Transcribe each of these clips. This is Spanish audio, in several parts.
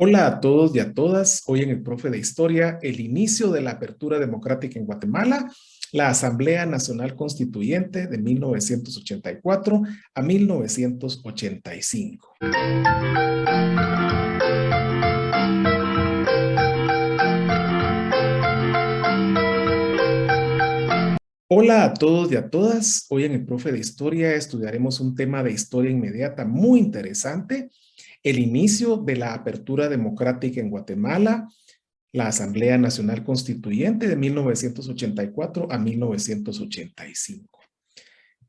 Hola a todos y a todas. Hoy en el Profe de Historia, el inicio de la apertura democrática en Guatemala, la Asamblea Nacional Constituyente de 1984 a 1985. Hola a todos y a todas. Hoy en el Profe de Historia estudiaremos un tema de historia inmediata muy interesante, el inicio de la apertura democrática en Guatemala, la Asamblea Nacional Constituyente de 1984 a 1985.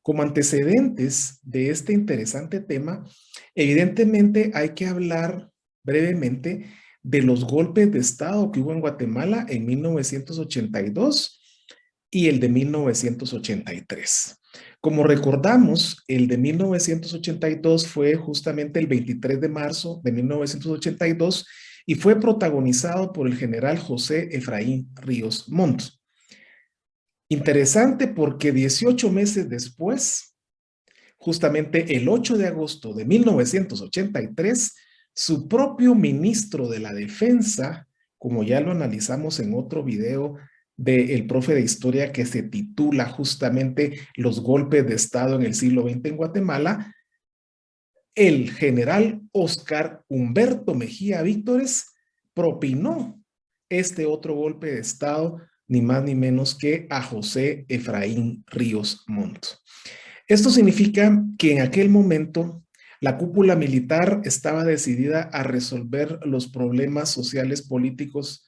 Como antecedentes de este interesante tema, evidentemente hay que hablar brevemente de los golpes de Estado que hubo en Guatemala en 1982 y el de 1983. Como recordamos, el de 1982 fue justamente el 23 de marzo de 1982 y fue protagonizado por el general José Efraín Ríos Montt. Interesante porque 18 meses después, justamente el 8 de agosto de 1983, su propio ministro de la Defensa, como ya lo analizamos en otro video del profe de historia que se titula justamente Los golpes de Estado en el siglo XX en Guatemala, el general Óscar Humberto Mejía Víctores propinó este otro golpe de Estado, ni más ni menos que a José Efraín Ríos Montt. Esto significa que en aquel momento la cúpula militar estaba decidida a resolver los problemas sociales políticos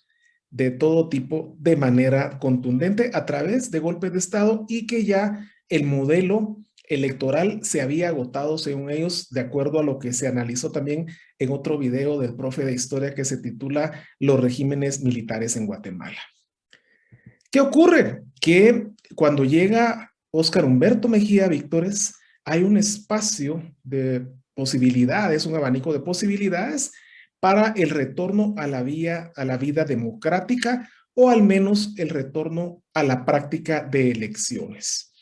de todo tipo de manera contundente a través de golpes de Estado y que ya el modelo electoral se había agotado según ellos, de acuerdo a lo que se analizó también en otro video del profe de historia que se titula Los regímenes militares en Guatemala. ¿Qué ocurre? Que cuando llega Óscar Humberto Mejía Víctores, hay un espacio de posibilidades, un abanico de posibilidades para el retorno a la vida democrática o al menos el retorno a la práctica de elecciones.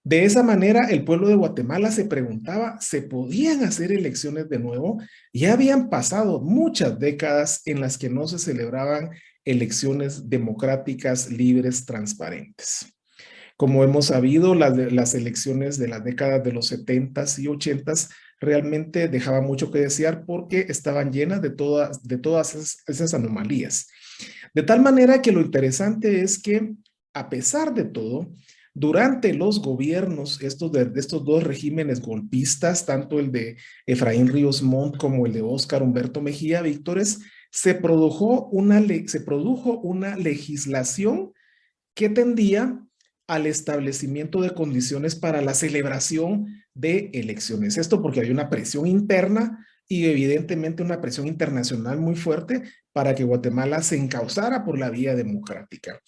De esa manera, el pueblo de Guatemala se preguntaba, ¿se podían hacer elecciones de nuevo? Ya habían pasado muchas décadas en las que no se celebraban elecciones democráticas, libres, transparentes. Como hemos sabido, las elecciones de las décadas de los 70s y 80s realmente dejaban mucho que desear porque estaban llenas de todas esas anomalías. De tal manera que lo interesante es que, a pesar de todo, durante los gobiernos de estos dos regímenes golpistas, tanto el de Efraín Ríos Montt como el de Óscar Humberto Mejía Víctores, se produjo una legislación que tendía al establecimiento de condiciones para la celebración de elecciones. Esto porque había una presión interna y evidentemente una presión internacional muy fuerte para que Guatemala se encauzara por la vía democrática.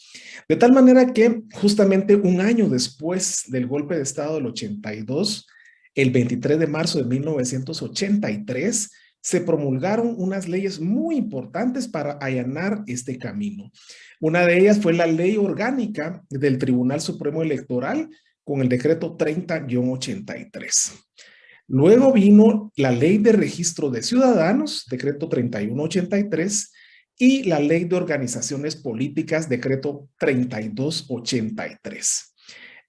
De tal manera que justamente un año después del golpe de Estado del 82, el 23 de marzo de 1983, se promulgaron unas leyes muy importantes para allanar este camino. Una de ellas fue la ley orgánica del Tribunal Supremo Electoral con el decreto 30-83. Luego vino la ley de registro de ciudadanos, decreto 3183, y la ley de organizaciones políticas, decreto 3283.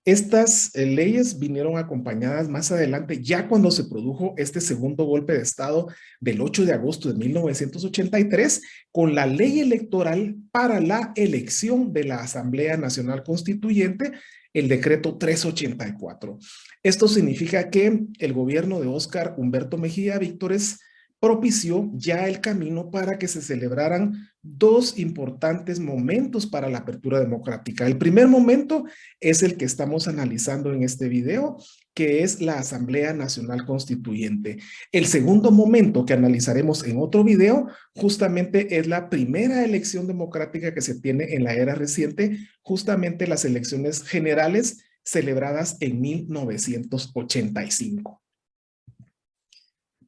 Estas leyes vinieron acompañadas más adelante, ya cuando se produjo este segundo golpe de Estado del 8 de agosto de 1983, con la ley electoral para la elección de la Asamblea Nacional Constituyente, el decreto 384. Esto significa que el gobierno de Óscar Humberto Mejía Víctores propició ya el camino para que se celebraran dos importantes momentos para la apertura democrática. El primer momento es el que estamos analizando en este video, que es la Asamblea Nacional Constituyente. El segundo momento que analizaremos en otro video, justamente es la primera elección democrática que se tiene en la era reciente, justamente las elecciones generales celebradas en 1985.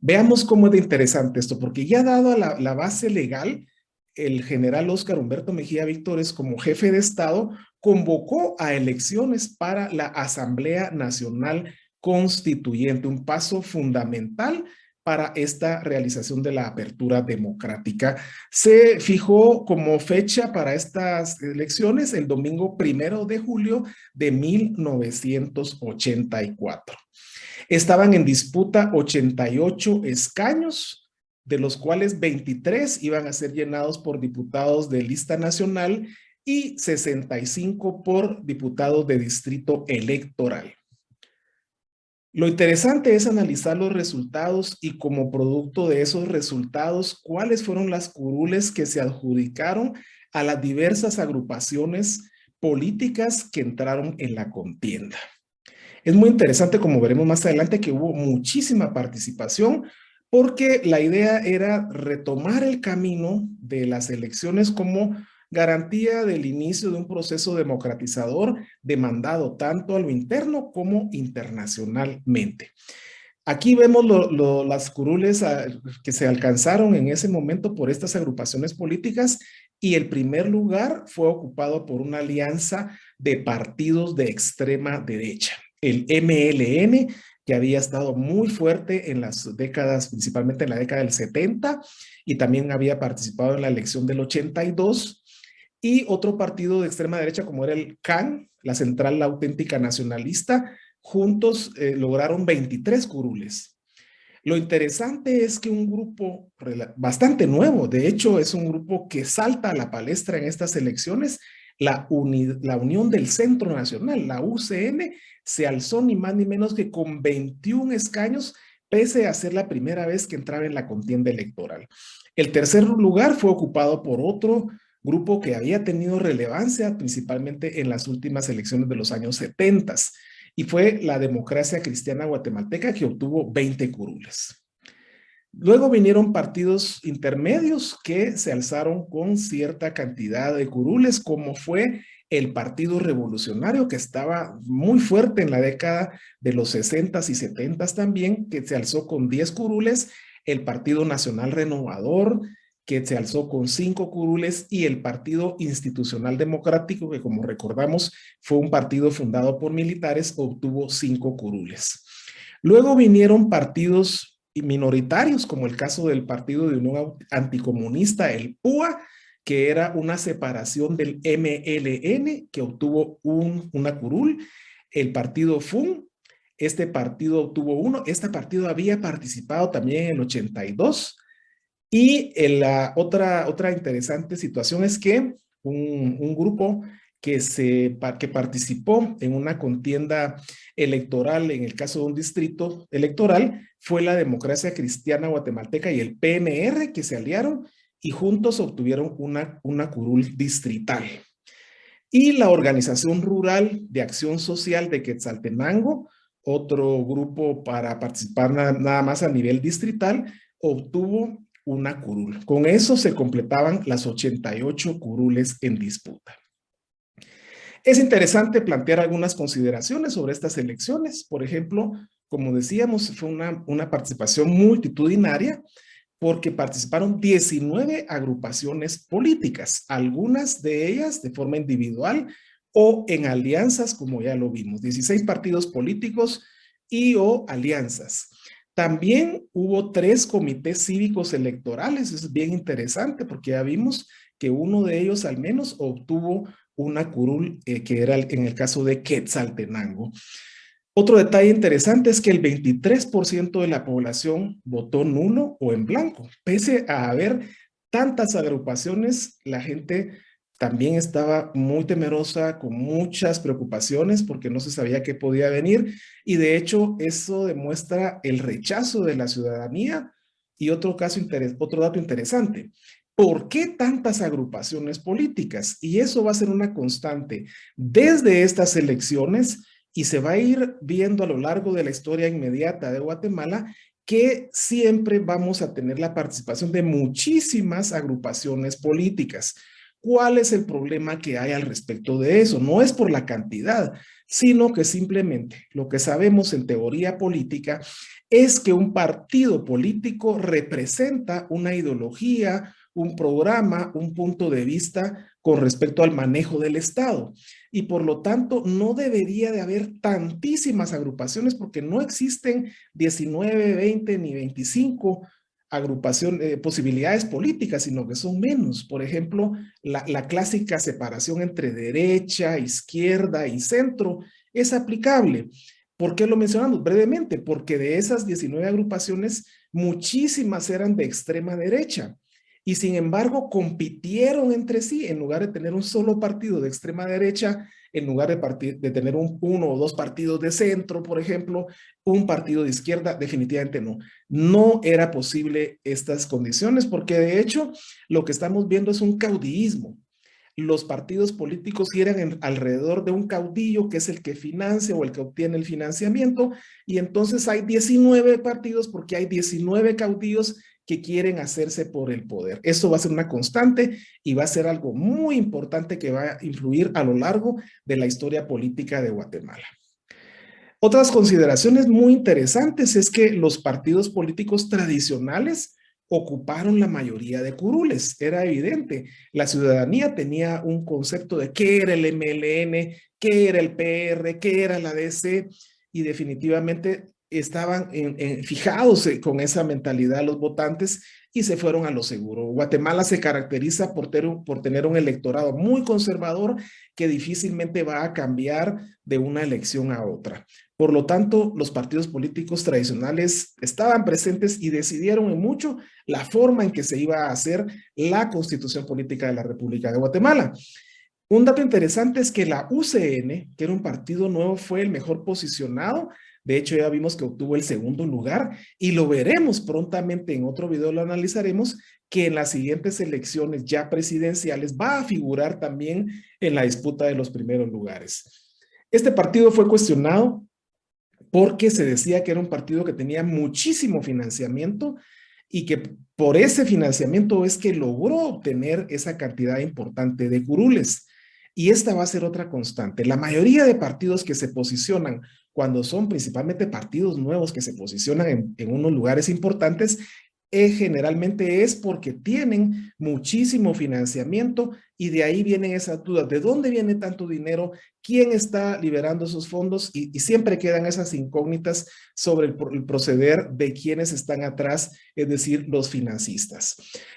Veamos cómo es de interesante esto, porque ya dado la base legal, el general Óscar Humberto Mejía Víctores, como jefe de Estado, convocó a elecciones para la Asamblea Nacional Constituyente, un paso fundamental para esta realización de la apertura democrática. Se fijó como fecha para estas elecciones el domingo 1 de julio de 1984. Estaban en disputa 88 escaños, de los cuales 23 iban a ser llenados por diputados de lista nacional y 65 por diputados de distrito electoral. Lo interesante es analizar los resultados y como producto de esos resultados, cuáles fueron las curules que se adjudicaron a las diversas agrupaciones políticas que entraron en la contienda. Es muy interesante, como veremos más adelante, que hubo muchísima participación porque la idea era retomar el camino de las elecciones como garantía del inicio de un proceso democratizador demandado tanto a lo interno como internacionalmente. Aquí vemos las curules que se alcanzaron en ese momento por estas agrupaciones políticas y el primer lugar fue ocupado por una alianza de partidos de extrema derecha, el MLN, que había estado muy fuerte en las décadas, principalmente en la década del 70, y también había participado en la elección del 82, y otro partido de extrema derecha como era el CAN, la Central La Auténtica Nacionalista, juntos lograron 23 curules. Lo interesante es que un grupo bastante nuevo, de hecho es un grupo que salta a la palestra en estas elecciones, la Unión del Centro Nacional, la UCN, se alzó ni más ni menos que con 21 escaños, pese a ser la primera vez que entraba en la contienda electoral. El tercer lugar fue ocupado por otro grupo que había tenido relevancia principalmente en las últimas elecciones de los años 70 y fue la Democracia Cristiana Guatemalteca, que obtuvo 20 curules. Luego vinieron partidos intermedios que se alzaron con cierta cantidad de curules, como fue el Partido Revolucionario, que estaba muy fuerte en la década de los 60s y 70s también, que se alzó con 10 curules, el Partido Nacional Renovador, que se alzó con 5 curules, y el Partido Institucional Democrático, que como recordamos fue un partido fundado por militares, obtuvo 5 curules. Luego vinieron partidos minoritarios, como el caso del Partido de Unión Anticomunista, el PUA, que era una separación del MLN, que obtuvo una curul, el Partido FUN, este partido obtuvo 1, este partido había participado también en el 82, y la otra interesante situación es que un grupo que participó en una contienda electoral, en el caso de un distrito electoral, fue la Democracia Cristiana Guatemalteca y el PNR, que se aliaron y juntos obtuvieron una curul distrital. Y la Organización Rural de Acción Social de Quetzaltenango, otro grupo para participar nada más a nivel distrital, obtuvo una curul. Con eso se completaban las 88 curules en disputa. Es interesante plantear algunas consideraciones sobre estas elecciones. Por ejemplo, como decíamos, fue una participación multitudinaria porque participaron 19 agrupaciones políticas, algunas de ellas de forma individual o en alianzas, como ya lo vimos, 16 partidos políticos y o alianzas. También hubo 3 comités cívicos electorales, eso es bien interesante porque ya vimos que uno de ellos al menos obtuvo una curul, que era en el caso de Quetzaltenango. Otro detalle interesante es que el 23% de la población votó nulo o en blanco. Pese a haber tantas agrupaciones, la gente también estaba muy temerosa, con muchas preocupaciones porque no se sabía qué podía venir, y de hecho eso demuestra el rechazo de la ciudadanía. Y otro dato interesante: ¿por qué tantas agrupaciones políticas? Y eso va a ser una constante desde estas elecciones y se va a ir viendo a lo largo de la historia inmediata de Guatemala que siempre vamos a tener la participación de muchísimas agrupaciones políticas. ¿Cuál es el problema que hay al respecto de eso? No es por la cantidad, sino que simplemente lo que sabemos en teoría política es que un partido político representa una ideología, un programa, un punto de vista con respecto al manejo del Estado. Y por lo tanto, no debería de haber tantísimas agrupaciones porque no existen 19, 20 ni 25 posibilidades políticas, sino que son menos. Por ejemplo, la clásica separación entre derecha, izquierda y centro es aplicable. ¿Por qué lo mencionamos? Brevemente, porque de esas 19 agrupaciones, muchísimas eran de extrema derecha y sin embargo compitieron entre sí en lugar de tener un solo partido de extrema derecha, en lugar de tener uno o dos partidos de centro, por ejemplo, un partido de izquierda, definitivamente no. No era posible estas condiciones porque de hecho lo que estamos viendo es un caudillismo. Los partidos políticos giran alrededor de un caudillo que es el que financia o el que obtiene el financiamiento y entonces hay 19 partidos porque hay 19 caudillos que quieren hacerse por el poder. Eso va a ser una constante y va a ser algo muy importante que va a influir a lo largo de la historia política de Guatemala. Otras consideraciones muy interesantes es que los partidos políticos tradicionales ocuparon la mayoría de curules. Era evidente, la ciudadanía tenía un concepto de qué era el MLN, qué era el PR, qué era la DC, y definitivamente estaban fijados con esa mentalidad los votantes y se fueron a lo seguro. Guatemala se caracteriza por tener un electorado muy conservador que difícilmente va a cambiar de una elección a otra. Por lo tanto, los partidos políticos tradicionales estaban presentes y decidieron en mucho la forma en que se iba a hacer la constitución política de la República de Guatemala. Un dato interesante es que la UCN, que era un partido nuevo, fue el mejor posicionado. De hecho, ya vimos que obtuvo el segundo lugar y lo veremos prontamente en otro video, lo analizaremos, que en las siguientes elecciones ya presidenciales va a figurar también en la disputa de los primeros lugares. Este partido fue cuestionado porque se decía que era un partido que tenía muchísimo financiamiento y que por ese financiamiento es que logró obtener esa cantidad importante de curules. Y esta va a ser otra constante. La mayoría de partidos que se posicionan cuando son principalmente partidos nuevos que se posicionan en unos lugares importantes, generalmente es porque tienen muchísimo financiamiento y de ahí vienen esas dudas. ¿De dónde viene tanto dinero? ¿Quién está liberando esos fondos? Y siempre quedan esas incógnitas sobre el proceder de quienes están atrás, es decir, los financistas.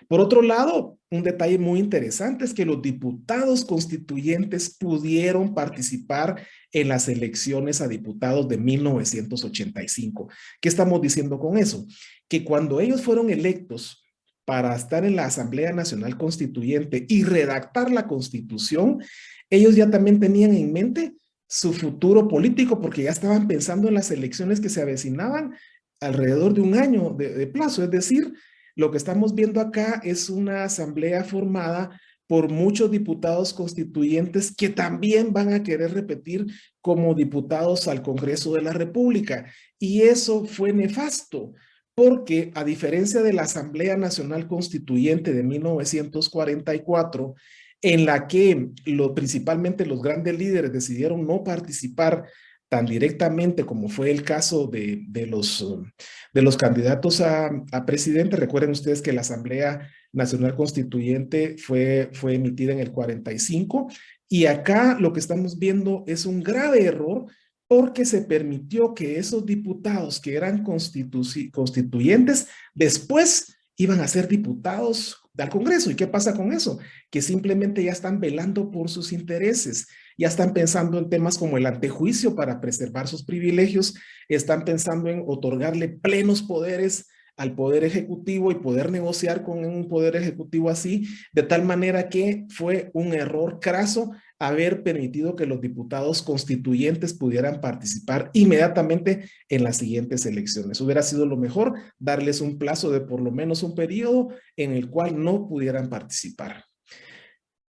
Por otro lado, un detalle muy interesante es que los diputados constituyentes pudieron participar en las elecciones a diputados de 1985. ¿Qué estamos diciendo con eso? Que cuando ellos fueron electos para estar en la Asamblea Nacional Constituyente y redactar la Constitución, ellos ya también tenían en mente su futuro político porque ya estaban pensando en las elecciones que se avecinaban alrededor de un año de plazo. Es decir, lo que estamos viendo acá es una asamblea formada por muchos diputados constituyentes que también van a querer repetir como diputados al Congreso de la República. Y eso fue nefasto, porque a diferencia de la Asamblea Nacional Constituyente de 1944, en la que principalmente los grandes líderes decidieron no participar tan directamente como fue el caso de los candidatos a presidente. Recuerden ustedes que la Asamblea Nacional Constituyente fue emitida en el 45 y acá lo que estamos viendo es un grave error porque se permitió que esos diputados que eran constituyentes después iban a ser diputados al Congreso. ¿Y qué pasa con eso? Que simplemente ya están velando por sus intereses, ya están pensando en temas como el antejuicio para preservar sus privilegios, están pensando en otorgarle plenos poderes al Poder Ejecutivo y poder negociar con un Poder Ejecutivo así, de tal manera que fue un error craso haber permitido que los diputados constituyentes pudieran participar inmediatamente en las siguientes elecciones. Hubiera sido lo mejor darles un plazo de por lo menos un periodo en el cual no pudieran participar.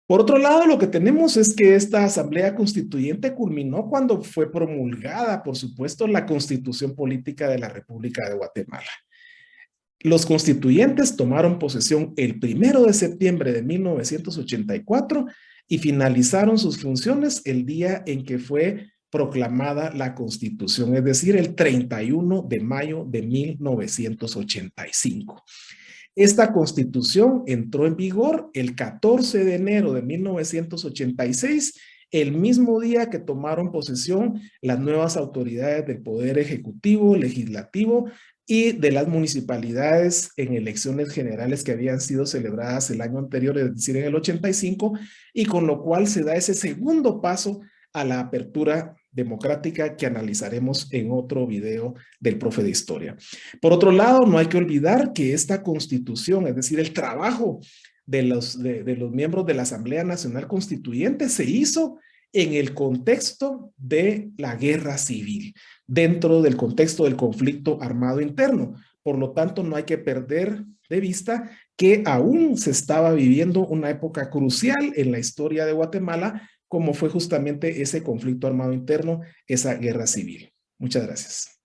Por otro lado, lo que tenemos es que esta asamblea constituyente culminó cuando fue promulgada, por supuesto, la Constitución Política de la República de Guatemala. Los constituyentes tomaron posesión el 1 de septiembre de 1984 y finalizaron sus funciones el día en que fue proclamada la Constitución, es decir, el 31 de mayo de 1985. Esta constitución entró en vigor el 14 de enero de 1986, el mismo día que tomaron posesión las nuevas autoridades del Poder Ejecutivo, Legislativo y de las municipalidades en elecciones generales que habían sido celebradas el año anterior, es decir, en el 85, y con lo cual se da ese segundo paso a la apertura democrática que analizaremos en otro video del profe de historia. Por otro lado, no hay que olvidar que esta constitución, es decir, el trabajo de los miembros de la Asamblea Nacional Constituyente se hizo en el contexto de la guerra civil, dentro del contexto del conflicto armado interno. Por lo tanto, no hay que perder de vista que aún se estaba viviendo una época crucial en la historia de Guatemala, como fue justamente ese conflicto armado interno, esa guerra civil. Muchas gracias.